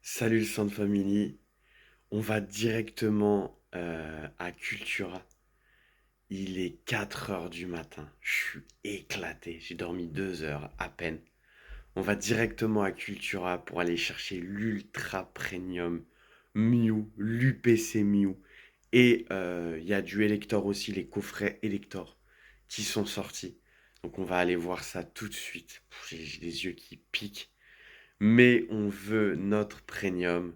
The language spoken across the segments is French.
Salut le Sound Family, on va directement à Cultura. Il est 4 heures du matin, je suis éclaté, j'ai dormi 2 heures à peine. On va directement à Cultura pour aller chercher l'Ultra Premium Mew, l'UPC Mew. Et il y a du Elector aussi, les coffrets Elector qui sont sortis. Donc on va aller voir ça tout de suite. J'ai les yeux qui piquent. Mais on veut notre premium.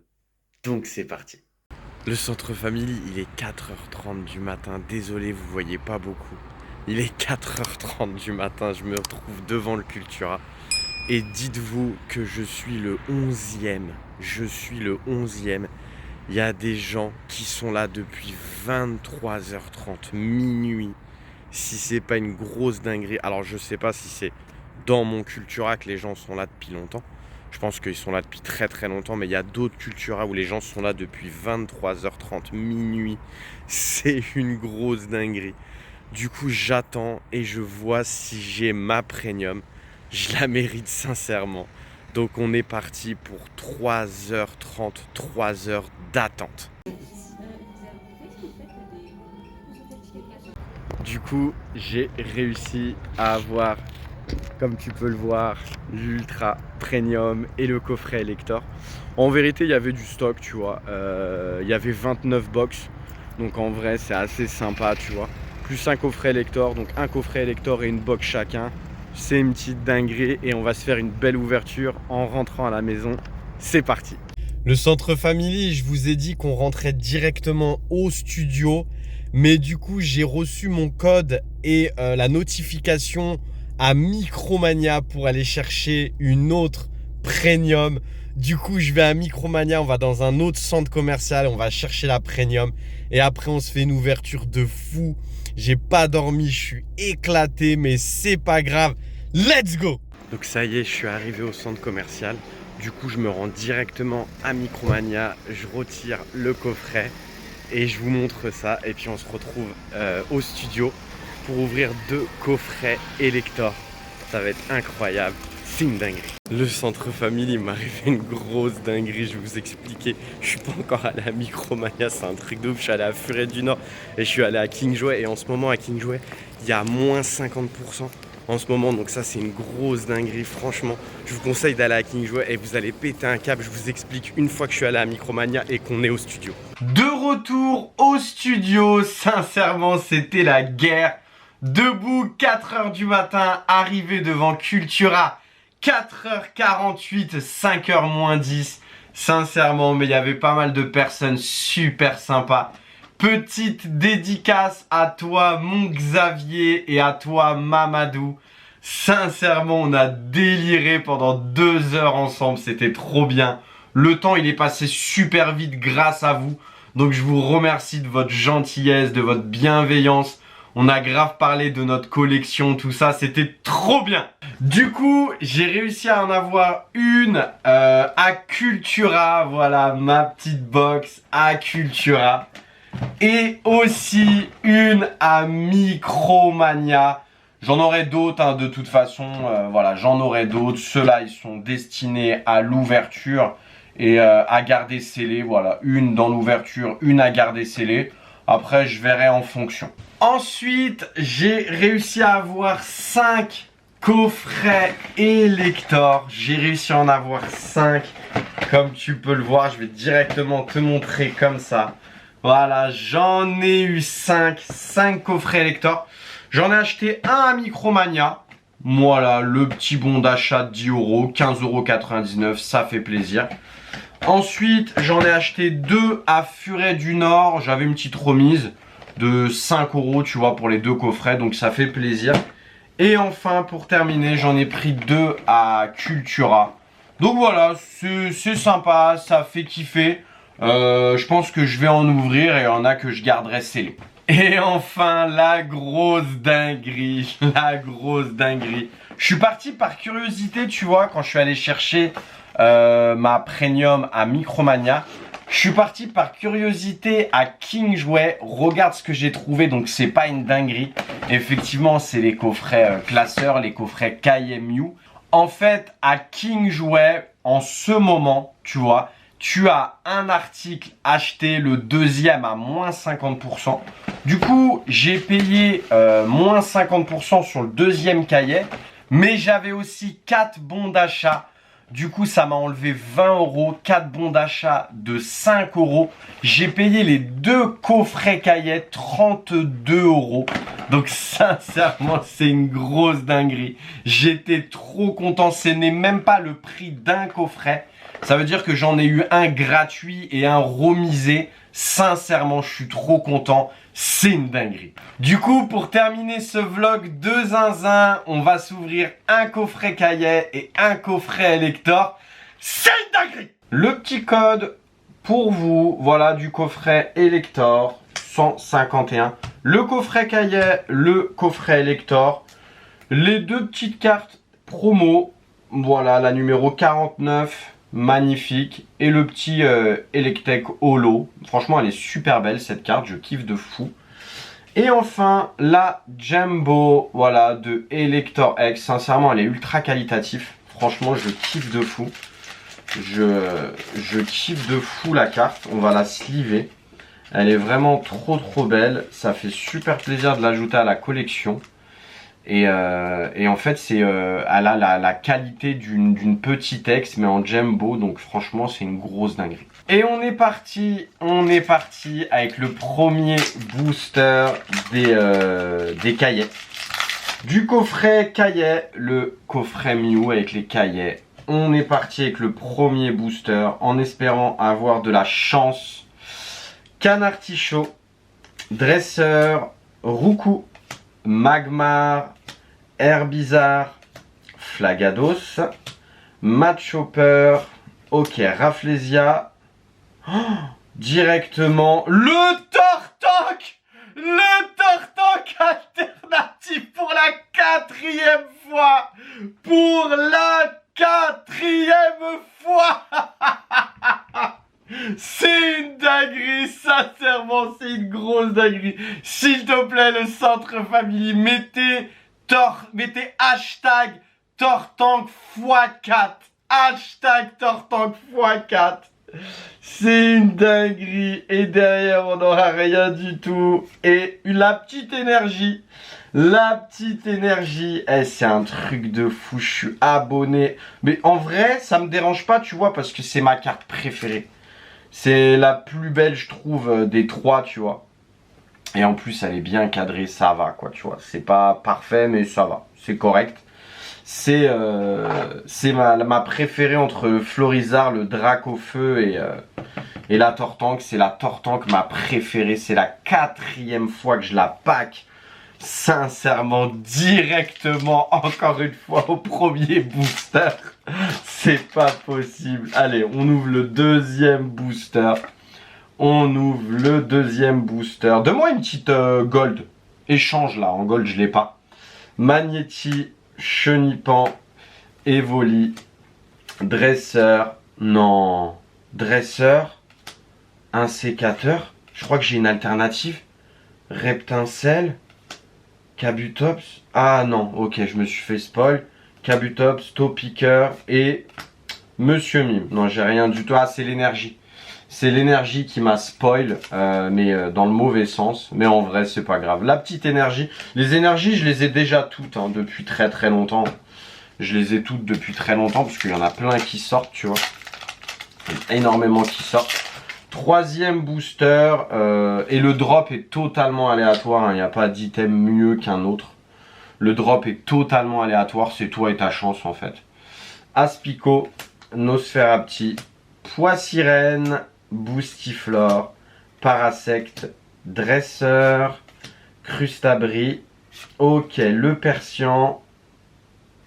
Donc c'est parti. Le centre family, il est 4h30 du matin. Désolé, vous voyez pas beaucoup. Il est 4h30 du matin. Je me retrouve devant le Cultura. Et dites-vous que je suis le 11e. Je suis le 11e. Il y a des gens qui sont là depuis 23h30, minuit. Si c'est pas une grosse dinguerie. Alors je sais pas si c'est dans mon Cultura que les gens sont là depuis longtemps. Je pense qu'ils sont là depuis très très longtemps, mais il y a d'autres Cultura où les gens sont là depuis 23h30, minuit. C'est une grosse dinguerie. Du coup, j'attends et je vois si j'ai ma premium. Je la mérite sincèrement. Donc on est parti pour 3h30, 3 heures d'attente. Du coup, j'ai réussi à avoir, comme tu peux le voir, l'Ultra Premium et le coffret Elector. En vérité, il y avait du stock, tu vois. Il y avait 29 box. Donc en vrai, c'est assez sympa, tu vois. Plus un coffret Elector, donc un coffret Elector et une box chacun. C'est une petite dinguerie et on va se faire une belle ouverture en rentrant à la maison. C'est parti. Le centre family, je vous ai dit qu'on rentrait directement au studio. Mais du coup, j'ai reçu mon code et la notification à Micromania pour aller chercher une autre premium. Du coup, je vais à Micromania, on va dans un autre centre commercial, on va chercher la premium. Et après, on se fait une ouverture de fou. J'ai pas dormi, je suis éclaté, mais c'est pas grave. Let's go! Donc ça y est, je suis arrivé au centre commercial. Du coup, je me rends directement à Micromania. Je retire le coffret et je vous montre ça. Et puis on se retrouve au studio pour ouvrir 2 coffrets Elector. Ça va être incroyable. C'est une dinguerie. Le centre family m'a arrivé une grosse dinguerie, je vais vous expliquer. Je suis pas encore allé à Micromania, c'est un truc de ouf. Je suis allé à Furet du Nord et je suis allé à King Jouet. Et en ce moment à King Jouet, il y a moins 50% en ce moment. Donc ça, c'est une grosse dinguerie. Franchement, je vous conseille d'aller à King Jouet et vous allez péter un câble. Je vous explique une fois que je suis allé à Micromania et qu'on est au studio. De retour au studio, sincèrement, c'était la guerre. Debout, 4 heures du matin, arrivé devant Cultura. 4h48, 5h moins 10. Sincèrement, mais il y avait pas mal de personnes super sympas. Petite dédicace à toi, mon Xavier, et à toi, Mamadou. Sincèrement, on a déliré pendant 2 heures ensemble. C'était trop bien. Le temps, il est passé super vite grâce à vous. Donc, je vous remercie de votre gentillesse, de votre bienveillance. On a grave parlé de notre collection, tout ça. C'était trop bien. Du coup, j'ai réussi à en avoir une à Cultura. Voilà, ma petite box à Cultura. Et aussi une à Micromania. J'en aurai d'autres hein, de toute façon. Voilà, j'en aurai d'autres. Ceux-là, ils sont destinés à l'ouverture et à garder scellé. Voilà, une dans l'ouverture, une à garder scellée. Après, je verrai en fonction. Ensuite, j'ai réussi à avoir 5 coffrets Elector. J'ai réussi à en avoir 5. Comme tu peux le voir, je vais directement te montrer comme ça. Voilà, j'en ai eu 5 coffrets Elector. J'en ai acheté un à Micromania. Voilà, le petit bon d'achat de 10 euros, 15,99 €, ça fait plaisir. Ensuite, j'en ai acheté 2 à Furet du Nord. J'avais une petite remise de 5 euros, tu vois, pour les 2 coffrets. Donc, ça fait plaisir. Et enfin, pour terminer, j'en ai pris 2 à Cultura. Donc, voilà, c'est sympa. Ça fait kiffer. Je pense que je vais en ouvrir et il y en a que je garderai scellés. Et enfin, la grosse dinguerie. La grosse dinguerie. Je suis parti par curiosité, tu vois, quand je suis allé chercher ma premium à Micromania. Je suis parti par curiosité à King Jouet. Regarde ce que j'ai trouvé, donc c'est pas une dinguerie. Effectivement, c'est les coffrets classeurs, les coffrets KMU. En fait, à King Jouet, en ce moment, tu vois, tu as un article acheté, le deuxième à moins 50%. Du coup, j'ai payé moins 50% sur le deuxième cahier, mais j'avais aussi 4 bons d'achat. Du coup, ça m'a enlevé 20 euros, 4 bons d'achat de 5 euros. J'ai payé les 2 coffrets cahiers 32 euros. Donc sincèrement, c'est une grosse dinguerie. J'étais trop content. Ce n'est même pas le prix d'un coffret. Ça veut dire que j'en ai eu un gratuit et un remisé. Sincèrement, je suis trop content. C'est une dinguerie. Du coup, pour terminer ce vlog de zinzin, on va s'ouvrir un coffret cahier et un coffret Elector. C'est une dinguerie. Le petit code pour vous, voilà, du coffret Elector 151. Le coffret cahier, le coffret Elector. Les deux petites cartes promo. Voilà, la numéro 49. Magnifique. Et le petit Electek Holo. Franchement, elle est super belle cette carte. Je kiffe de fou. Et enfin, la Jumbo, voilà, de Elector X. Sincèrement, elle est ultra qualitative. Franchement, je kiffe de fou. Je kiffe de fou la carte. On va la sleever. Elle est vraiment trop belle. Ça fait super plaisir de l'ajouter à la collection. Et en fait, elle a la qualité d'une petite ex, mais en jumbo. Donc franchement, c'est une grosse dinguerie. Et on est parti avec le premier booster des cahiers. Du coffret cahier, le coffret Mew avec les cahiers. On est parti avec le premier booster en espérant avoir de la chance. Canartichaud, Dresseur, Roucou, Magmar, Herbizarre, Flagados, Matchhopper, ok, Rafflesia, oh, directement le Tortank alternatif pour la 4e fois, pour la 4e fois. C'est une dinguerie, sincèrement, c'est une grosse dinguerie. S'il te plaît, le centre family, mettez hashtag Tortank x4. Hashtag Tortank x4. C'est une dinguerie. Et derrière, on n'aura rien du tout. Et la petite énergie. La petite énergie. Eh, c'est un truc de fou. Je suis abonné. Mais en vrai, ça me dérange pas, tu vois, parce que c'est ma carte préférée. C'est la plus belle, je trouve, des 3, tu vois. Et en plus, elle est bien cadrée, ça va, quoi, tu vois. C'est pas parfait, mais ça va. C'est correct. C'est ma préférée entre le Florizard, le Dracofeu et la Tortank. C'est la Tortank, ma préférée. C'est la 4e fois que je la pack. Sincèrement, directement, encore une fois, au premier booster. C'est pas possible. Allez, on ouvre le deuxième booster. Donne-moi une petite gold. Échange là, en gold je l'ai pas. Magnéti, Chenipan, Evoli, Dresseur. Non. Dresseur. Un sécateur. Je crois que j'ai une alternative. Reptincelle. Kabutops. Ah non, ok, je me suis fait spoil. Kabutops, Topiqueur et Monsieur Mime. Non, j'ai rien du tout. Ah, c'est l'énergie. C'est l'énergie qui m'a spoil, mais dans le mauvais sens. Mais en vrai, c'est pas grave. La petite énergie. Les énergies, je les ai déjà toutes depuis très longtemps. Je les ai toutes depuis très longtemps parce qu'il y en a plein qui sortent, tu vois. Il y en a énormément qui sortent. 3e booster. Et le drop est totalement aléatoire. Il n'y a pas d'item mieux qu'un autre. Le drop est totalement aléatoire. C'est toi et ta chance en fait. Aspico, Nosferapti, Poissirène, Boostiflore, Parasect, Dresseur, Crustabri, ok, le Persian,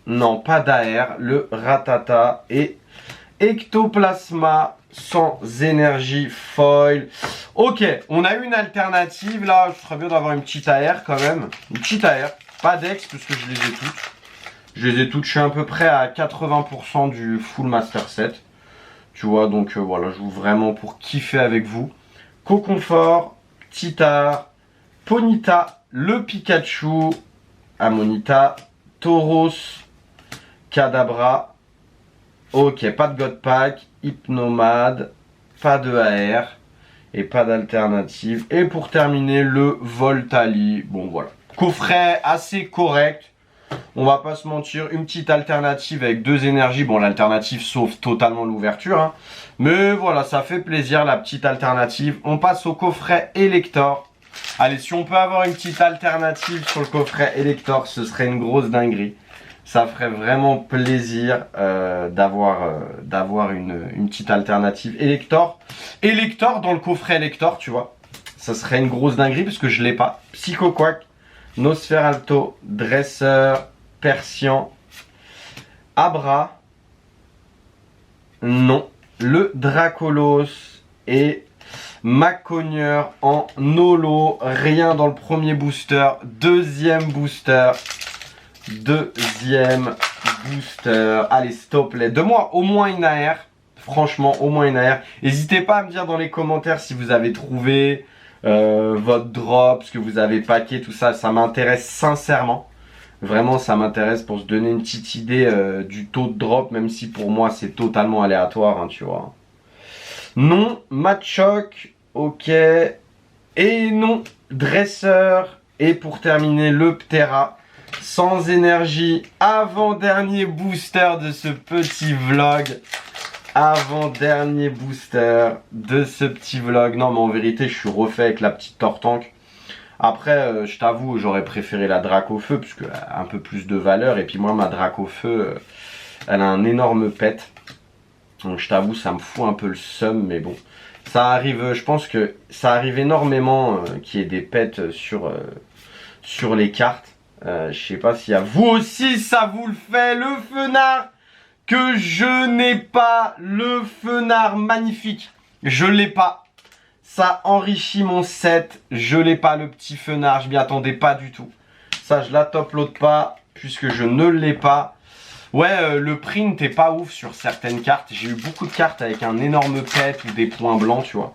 non pas d'Aer, le Ratata et Ectoplasma sans énergie foil. Ok, on a une alternative là, je serais bien d'avoir une petite Aer quand même, une petite Aer, pas d'ex parce que je les ai toutes. Je suis à peu près à 80% du full master set. Tu vois, donc voilà, je joue vraiment pour kiffer avec vous. Coconfort, Titar, Ponyta, le Pikachu, Amonita, Tauros, Kadabra. Ok, pas de God Pack, Hypnomade, pas de AR et pas d'alternative. Et pour terminer, le Voltali. Bon voilà. Coffret assez correct. On va pas se mentir, une petite alternative avec 2 énergies. Bon, l'alternative sauve totalement l'ouverture, hein. Mais voilà, ça fait plaisir la petite alternative. On passe au coffret Elector. Allez, si on peut avoir une petite alternative sur le coffret Elector, ce serait une grosse dinguerie. Ça ferait vraiment plaisir d'avoir une petite alternative Elector. Elector dans le coffret Elector, tu vois. Ça serait une grosse dinguerie parce que je l'ai pas. Psycho Quack, Nosferalto, Dresseur, Persian, Abra, non, le Dracolos et Maconieur en holo, rien dans le premier booster, deuxième booster, allez stop les, donne-moi au moins une AR, franchement au moins une AR, n'hésitez pas à me dire dans les commentaires si vous avez trouvé votre drop, ce que vous avez packé, tout ça, ça m'intéresse sincèrement. Vraiment, ça m'intéresse pour se donner une petite idée du taux de drop, même si pour moi c'est totalement aléatoire, hein, tu vois. Non, Machoc, ok. Et non, Dresseur. Et pour terminer, le Ptera. Sans énergie, avant-dernier booster de ce petit vlog. Avant-dernier booster de ce petit vlog. Non, mais en vérité, je suis refait avec la petite Tortank. Après, je t'avoue, j'aurais préféré la Dracofeu, puisque a un peu plus de valeur. Et puis moi, ma Dracofeu, elle a un énorme pet. Donc je t'avoue, ça me fout un peu le seum, mais bon. Ça arrive, je pense que ça arrive énormément qu'il y ait des pets sur les cartes. Je sais pas s'il y a... Vous aussi, ça vous le fait, le Fenard que je n'ai pas. Le Fenard magnifique. Je l'ai pas. Ça enrichit mon set. Je l'ai pas, le petit Fenard. Je m'y attendais pas du tout. Ça, je la top-load pas, puisque je ne l'ai pas. Ouais, le print est pas ouf sur certaines cartes. J'ai eu beaucoup de cartes avec un énorme pet ou des points blancs, tu vois.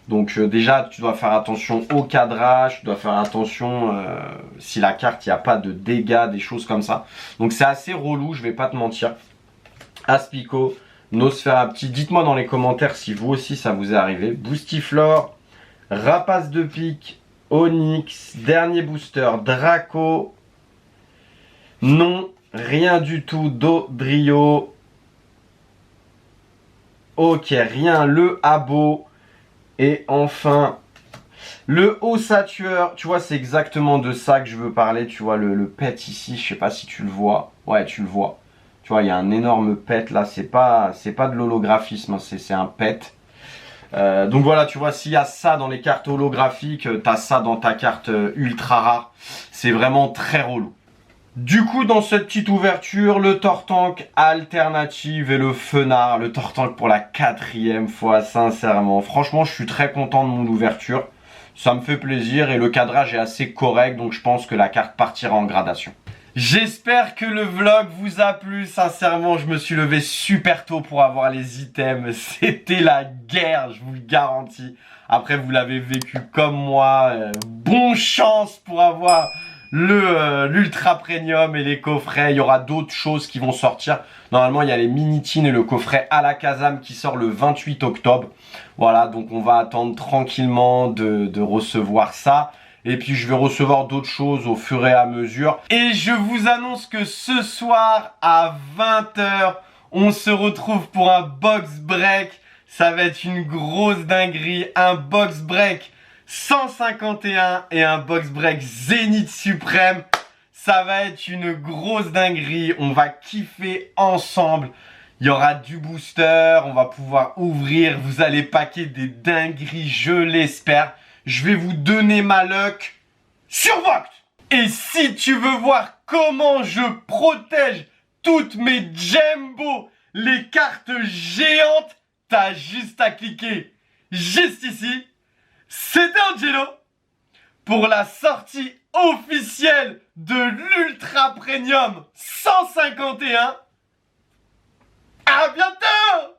Donc déjà, tu dois faire attention au cadrage. Tu dois faire attention si la carte, il n'y a pas de dégâts, des choses comme ça. Donc c'est assez relou, je vais pas te mentir. Aspico, Nosferapti. Dites-moi dans les commentaires si vous aussi ça vous est arrivé. Boostiflore, Rapace de pique, Onyx, dernier booster, Draco. Non, rien du tout, Dodrio. Ok, rien, le Abo. Et enfin, le Osatueur. Tu vois, c'est exactement de ça que je veux parler. Tu vois, le pet ici, je sais pas si tu le vois. Ouais, tu le vois. Tu vois, il y a un énorme pet là. C'est pas de l'holographisme, hein, c'est un pet. Donc voilà, tu vois, s'il y a ça dans les cartes holographiques, t'as ça dans ta carte ultra rare. C'est vraiment très relou. Du coup, dans cette petite ouverture, le Tortank alternative et le Fenard. Le Tortank pour la 4e fois, sincèrement. Franchement, je suis très content de mon ouverture. Ça me fait plaisir et le cadrage est assez correct, donc je pense que la carte partira en gradation. J'espère que le vlog vous a plu. Sincèrement, je me suis levé super tôt pour avoir les items. C'était la guerre, je vous le garantis. Après, vous l'avez vécu comme moi. Bon chance pour avoir l'ultra premium et les coffrets. Il y aura d'autres choses qui vont sortir. Normalement, il y a les mini-tines et le coffret Alakazam qui sort le 28 octobre. Voilà, donc on va attendre tranquillement de recevoir ça. Et puis je vais recevoir d'autres choses au fur et à mesure. Et je vous annonce que ce soir à 20 h, on se retrouve pour un box break. Ça va être une grosse dinguerie. Un box break 151 et un box break Zénith Suprême. Ça va être une grosse dinguerie. On va kiffer ensemble. Il y aura du booster. On va pouvoir ouvrir. Vous allez packer des dingueries, je l'espère. Je vais vous donner ma luck sur Vogt. Et si tu veux voir comment je protège toutes mes Jumbo, les cartes géantes, t'as juste à cliquer juste ici. C'était Angelo pour la sortie officielle de l'Ultra Premium 151. À bientôt!